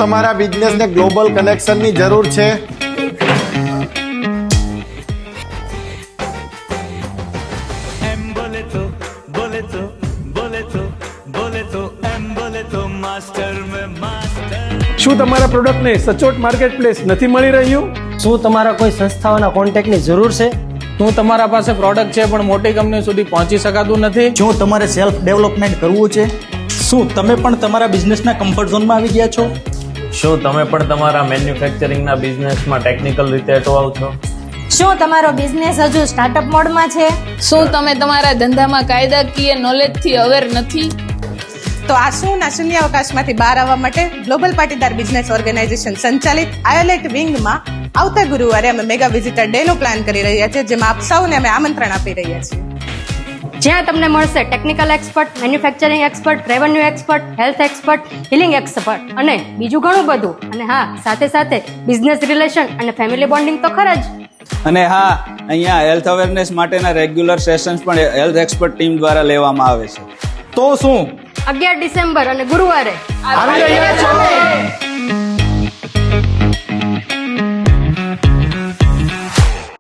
તમારા બિઝનેસને ગ્લોબલ કનેક્શનની જરૂર છે? શું તમારા પ્રોડક્ટને સચોટ માર્કેટ પ્લેસ નથી મળી રહ્યું? શું તમારા કોઈ સંસ્થાઓના કોન્ટેક્ટની જરૂર છે? શું તમારા પાસે પ્રોડક્ટ છે પણ મોટી કંપનીઓ સુધી પહોંચી શકાતું નથી? શું તમારે સેલ્ફ ડેવલપમેન્ટ કરવું છે? શું તમે પણ તમારા બિઝનેસના કમ્ફર્ટ ઝોનમાં આવી ગયા છો? શું તમે પણ તમારા મેન્યુફેક્ચરિંગના બિઝનેસમાં ટેકનિકલ રીતે અટવાવ છો? શું તમારો બિઝનેસ હજુ સ્ટાર્ટઅપ મોડમાં છે? શું તમે તમારા ધંધામાં કાયદાકીય નોલેજથી અવેર નથી? તો આ શૂન્ય શૂન્યાવકાશમાંથી બહાર આવવા માટે ગ્લોબલ પાટીદાર બિઝનેસ ઓર્ગેનાઇઝેશન સંચાલિત આયોલેટ વિંગમાં આવતા ગુરુવારે અમે મેગા વિઝિટર ડે નો પ્લાન કરી રહ્યા છીએ, જેમાં આપ સૌને અમે આમંત્રણ આપી રહ્યા છીએ. જ્યાં તમને મળશે technical expert, manufacturing expert, revenue expert, health expert, healing expert અને બીજું ઘણું બધું. અને હા, સાથે સાથે બિઝનેસ રિલેશન અને ફેમિલી બોન્ડિંગ તો ખરા જ. અને હા, અહીંયા હેલ્થ અવેરનેસ માટેના રેગ્યુલર સેશન્સ પણ હેલ્થ એક્સપર્ટ ટીમ દ્વારા લેવામાં આવે છે. તો શું 11 ડિસેમ્બર અને ગુરુવારે આવી રહ્યા છો?